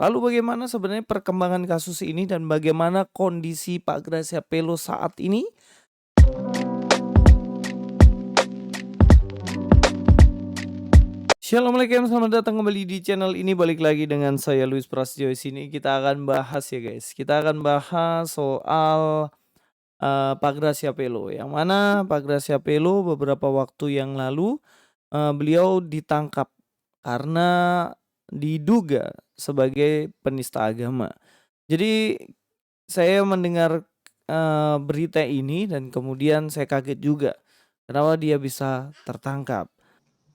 Lalu bagaimana sebenarnya perkembangan kasus ini dan bagaimana kondisi Pak Gracia Pelo saat ini? Assalamualaikum, selamat datang kembali di channel ini. Balik lagi dengan saya Luis Prasetyo. Di sini kita akan bahas ya guys. Kita akan bahas soal Pak Gracia Pelo. Yang mana Pak Gracia Pelo beberapa waktu yang lalu beliau ditangkap karena diduga sebagai penista agama. Jadi saya mendengar berita ini dan kemudian saya kaget juga. Kenapa dia bisa tertangkap?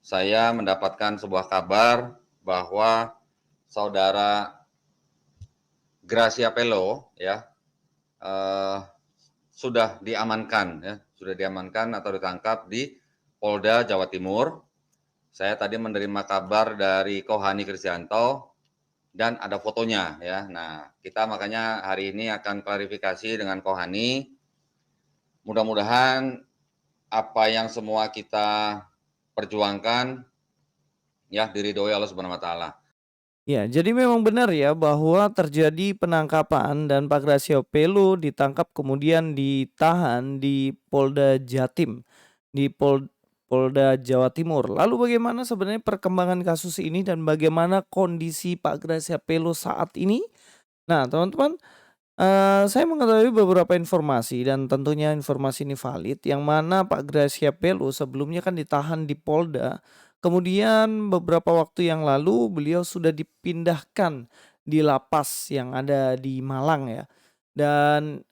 Saya mendapatkan sebuah kabar bahwa saudara Gracia Pelo ya eh, sudah diamankan atau ditangkap di Polda Jawa Timur. Saya tadi menerima kabar dari Kohani Kristianto dan ada fotonya ya. Nah, kita makanya hari ini akan klarifikasi dengan Kohani. Mudah-mudahan apa yang semua kita perjuangkan ya diridhoi Allah Subhanahu wa taala. Ya, jadi memang benar ya bahwa terjadi penangkapan dan Pak Gracia Pelo ditangkap kemudian ditahan di Polda Jatim, di Polda Jawa Timur. Lalu bagaimana sebenarnya perkembangan kasus ini dan bagaimana kondisi Pak Gracia Pelo saat ini? Nah, teman-teman, saya mengetahui beberapa informasi dan tentunya informasi ini valid, yang mana Pak Gracia Pelo sebelumnya kan ditahan di Polda, kemudian beberapa waktu yang lalu beliau sudah dipindahkan di lapas yang ada di Malang ya. Dan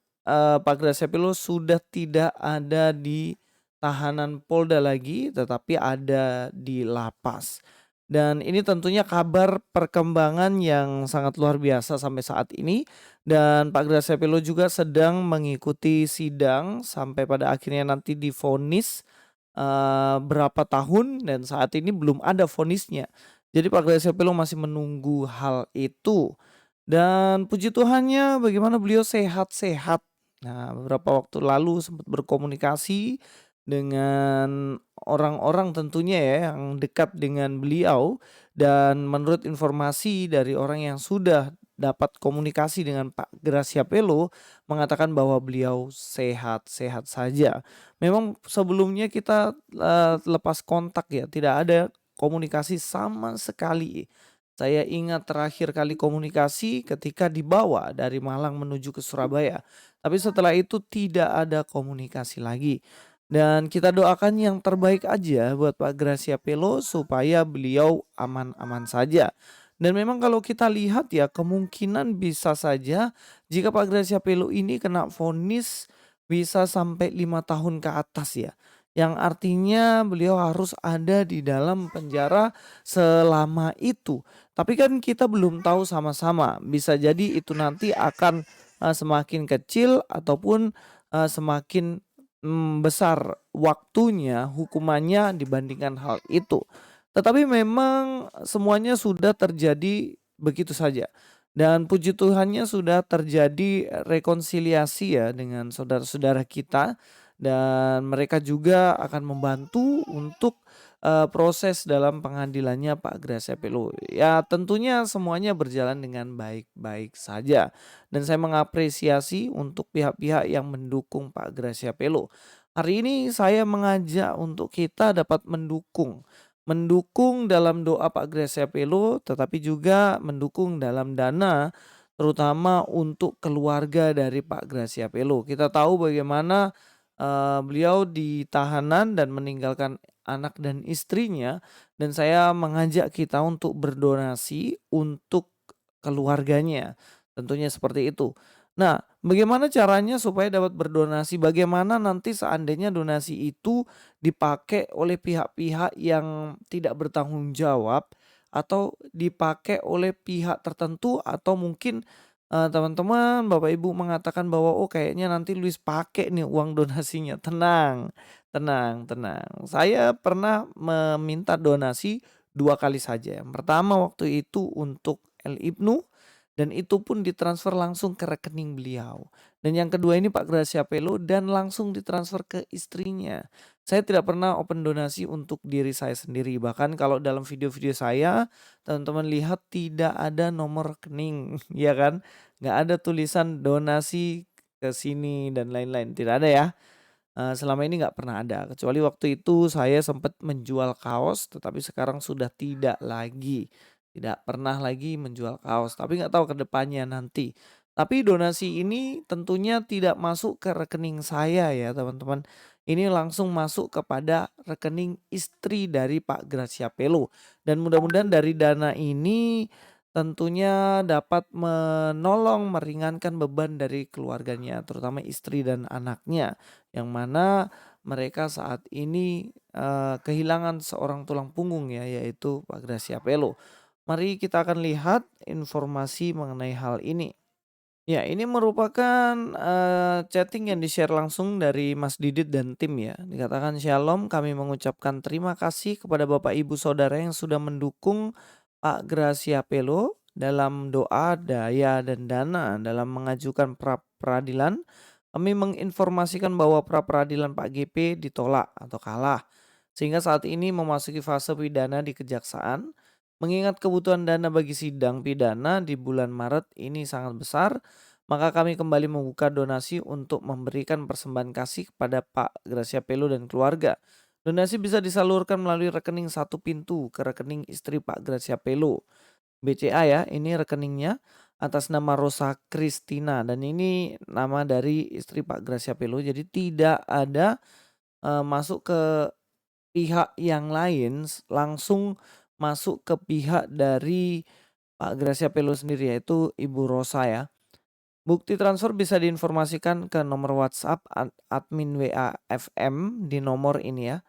Pak Gracia Pelo sudah tidak ada di tahanan Polda lagi, tetapi ada di lapas. Dan ini tentunya kabar perkembangan yang sangat luar biasa sampai saat ini, dan Pak Gracia Pelo juga sedang mengikuti sidang sampai pada akhirnya nanti divonis berapa tahun, dan saat ini belum ada vonisnya. Jadi Pak Gracia Pelo masih menunggu hal itu. Dan puji Tuhannya bagaimana beliau sehat-sehat. Nah, beberapa waktu lalu sempat berkomunikasi dengan orang-orang tentunya ya yang dekat dengan beliau, dan menurut informasi dari orang yang sudah dapat komunikasi dengan Pak Gracia Pelo mengatakan bahwa beliau sehat-sehat saja. Memang sebelumnya kita lepas kontak ya, tidak ada komunikasi sama sekali. Saya ingat terakhir kali komunikasi ketika dibawa dari Malang menuju ke Surabaya. Tapi setelah itu tidak ada komunikasi lagi. Dan kita doakan yang terbaik aja buat Pak Gracia Pelo supaya beliau aman-aman saja. Dan memang kalau kita lihat ya, kemungkinan bisa saja jika Pak Gracia Pelo ini kena vonis bisa sampai 5 tahun ke atas ya. Yang artinya beliau harus ada di dalam penjara selama itu. Tapi kan kita belum tahu sama-sama, bisa jadi itu nanti akan semakin kecil ataupun semakin besar waktunya, hukumannya dibandingkan hal itu. Tetapi memang semuanya sudah terjadi begitu saja. Dan puji Tuhannya sudah terjadi rekonsiliasi ya dengan saudara-saudara kita, dan mereka juga akan membantu untuk proses dalam pengadilannya Pak Gracia Pelo. Ya tentunya semuanya berjalan dengan baik-baik saja, dan saya mengapresiasi untuk pihak-pihak yang mendukung Pak Gracia Pelo. Hari ini saya mengajak untuk kita dapat mendukung dalam doa Pak Gracia Pelo, tetapi juga mendukung dalam dana, terutama untuk keluarga dari Pak Gracia Pelo. Kita tahu bagaimana beliau di tahanan dan meninggalkan anak dan istrinya, dan saya mengajak kita untuk berdonasi untuk keluarganya, tentunya seperti itu. Nah, bagaimana caranya supaya dapat berdonasi? Bagaimana nanti seandainya donasi itu dipakai oleh pihak-pihak yang tidak bertanggung jawab, atau dipakai oleh pihak tertentu, atau mungkin teman-teman, Bapak Ibu mengatakan bahwa, "Oh kayaknya nanti Luis pakai nih uang donasinya." Tenang, tenang, tenang. Saya pernah meminta donasi 2 kali saja. Yang pertama waktu itu untuk El Ibnu, dan itu pun ditransfer langsung ke rekening beliau. Dan yang kedua ini Pak Gracia Pelo dan langsung ditransfer ke istrinya. Saya tidak pernah open donasi untuk diri saya sendiri, bahkan kalau dalam video-video saya, teman-teman lihat tidak ada nomor rekening, ya kan? Nggak ada tulisan donasi ke sini dan lain-lain, tidak ada ya. Selama ini nggak pernah ada, kecuali waktu itu saya sempat menjual kaos, tetapi sekarang sudah tidak lagi. Tidak pernah lagi menjual kaos, tapi nggak tahu ke depannya nanti. Tapi donasi ini tentunya tidak masuk ke rekening saya ya teman-teman. Ini langsung masuk kepada rekening istri dari Pak Graciapelo. Dan mudah-mudahan dari dana ini tentunya dapat menolong meringankan beban dari keluarganya, terutama istri dan anaknya yang mana mereka saat ini, kehilangan seorang tulang punggung ya, yaitu Pak Graciapelo. Mari kita akan lihat informasi mengenai hal ini. Ya, ini merupakan, chatting yang di-share langsung dari Mas Didit dan tim ya. Dikatakan, "Shalom, kami mengucapkan terima kasih kepada Bapak Ibu Saudara yang sudah mendukung Pak Graciapelo dalam doa, daya, dan dana dalam mengajukan pra peradilan. Kami menginformasikan bahwa pra peradilan Pak GP ditolak atau kalah, sehingga saat ini memasuki fase pidana di kejaksaan. Mengingat kebutuhan dana bagi sidang pidana di bulan Maret ini sangat besar, maka kami kembali membuka donasi untuk memberikan persembahan kasih kepada Pak Graciapelo dan keluarga. Donasi bisa disalurkan melalui rekening satu pintu ke rekening istri Pak Graciapelo. BCA ya, ini rekeningnya atas nama Rosa Christina dan ini nama dari istri Pak Graciapelo. Jadi tidak ada masuk ke pihak yang lain, langsung masuk ke pihak dari Pak Graciapelo sendiri yaitu Ibu Rosa ya. Bukti transfer bisa diinformasikan ke nomor WhatsApp admin WA FM di nomor ini ya.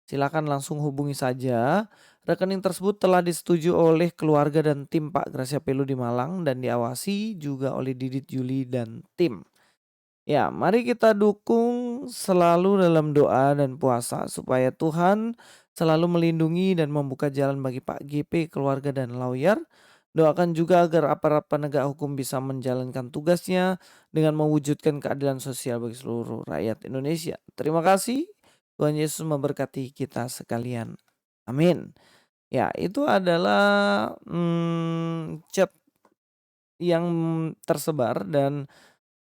Silakan langsung hubungi saja. Rekening tersebut telah disetujui oleh keluarga dan tim Pak Graciapelo di Malang dan diawasi juga oleh Didit Juli dan tim. Ya, mari kita dukung selalu dalam doa dan puasa supaya Tuhan selalu melindungi dan membuka jalan bagi Pak GP, keluarga dan lawyer. Doakan juga agar aparat penegak hukum bisa menjalankan tugasnya dengan mewujudkan keadilan sosial bagi seluruh rakyat Indonesia. Terima kasih. Tuhan Yesus memberkati kita sekalian. Amin. Ya, itu adalah chat yang tersebar dan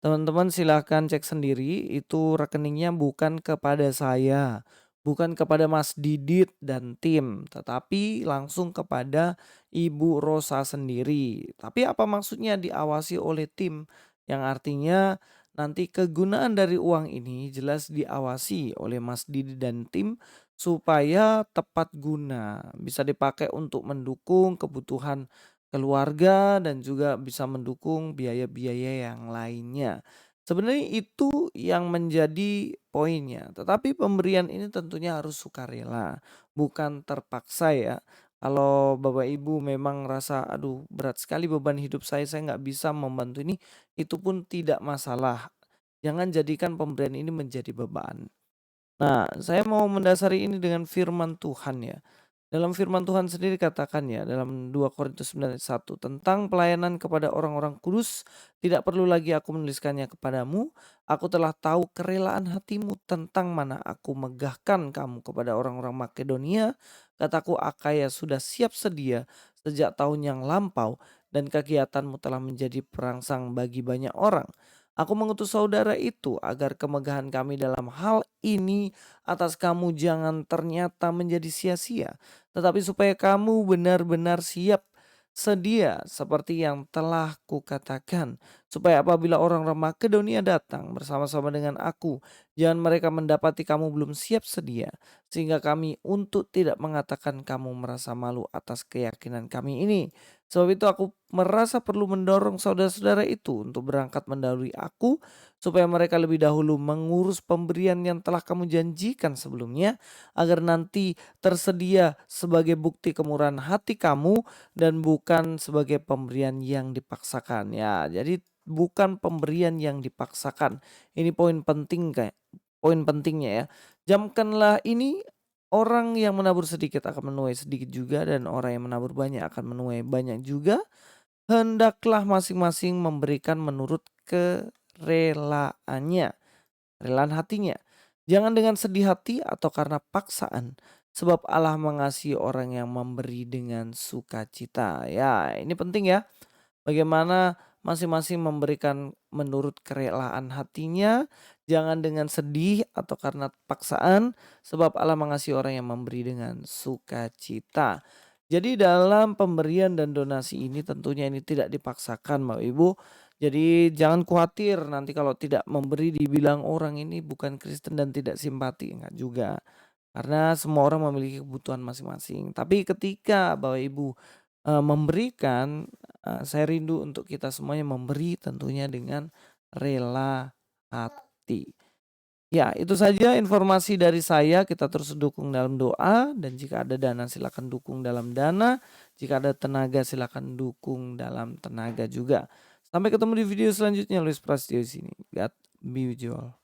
teman-teman silahkan cek sendiri, itu rekeningnya bukan kepada saya, bukan kepada Mas Didit dan tim, tetapi langsung kepada Ibu Rosa sendiri. Tapi apa maksudnya diawasi oleh tim? Yang artinya nanti kegunaan dari uang ini jelas diawasi oleh Mas Didit dan tim supaya tepat guna, bisa dipakai untuk mendukung kebutuhan keluarga dan juga bisa mendukung biaya-biaya yang lainnya. Sebenarnya itu yang menjadi poinnya, tetapi pemberian ini tentunya harus sukarela, bukan terpaksa ya. Kalau Bapak Ibu memang rasa, aduh berat sekali beban hidup saya nggak bisa membantu ini, itu pun tidak masalah. Jangan jadikan pemberian ini menjadi beban. Nah, saya mau mendasari ini dengan firman Tuhan ya. Dalam firman Tuhan sendiri katakan ya dalam 2 Korintus 9 ayat 1 tentang pelayanan kepada orang-orang kudus, tidak perlu lagi aku menuliskannya kepadamu, aku telah tahu kerelaan hatimu tentang mana aku megahkan kamu kepada orang-orang Makedonia, kataku Akaya sudah siap sedia sejak tahun yang lampau dan kegiatanmu telah menjadi perangsang bagi banyak orang. Aku mengutus saudara itu agar kemegahan kami dalam hal ini atas kamu jangan ternyata menjadi sia-sia, tetapi supaya kamu benar-benar siap sedia seperti yang telah kukatakan, supaya apabila orang-orang Makedonia datang bersama-sama dengan aku, jangan mereka mendapati kamu belum siap sedia, sehingga kami untuk tidak mengatakan kamu merasa malu atas keyakinan kami ini. Sebab itu aku merasa perlu mendorong saudara-saudara itu untuk berangkat mendahului aku, supaya mereka lebih dahulu mengurus pemberian yang telah kamu janjikan sebelumnya, agar nanti tersedia sebagai bukti kemurahan hati kamu dan bukan sebagai pemberian yang dipaksakan. Ya, jadi bukan pemberian yang dipaksakan. Ini poin penting kayak poin pentingnya ya. Jamkanlah ini, orang yang menabur sedikit akan menuai sedikit juga dan orang yang menabur banyak akan menuai banyak juga. hendaklah masing-masing memberikan menurut kerelaannya, relaan hatinya. Jangan dengan sedih hati atau karena paksaan, sebab Allah mengasihi orang yang memberi dengan sukacita. Ya, ini penting ya. Bagaimana masing-masing memberikan menurut kerelaan hatinya, jangan dengan sedih atau karena paksaan, sebab Allah mengasihi orang yang memberi dengan sukacita. Jadi dalam pemberian dan donasi ini tentunya ini tidak dipaksakan Bapak Ibu. Jadi jangan khawatir nanti kalau tidak memberi dibilang orang ini bukan Kristen dan tidak simpati, enggak juga. Karena semua orang memiliki kebutuhan masing-masing. Tapi ketika Bapak Ibu memberikan, saya rindu untuk kita semuanya memberi tentunya dengan rela hati. Ya, itu saja informasi dari saya. Kita terus dukung dalam doa, dan jika ada dana silakan dukung dalam dana, jika ada tenaga silakan dukung dalam tenaga juga. Sampai ketemu di video selanjutnya. Luis Prasetyo di sini. God be with you all.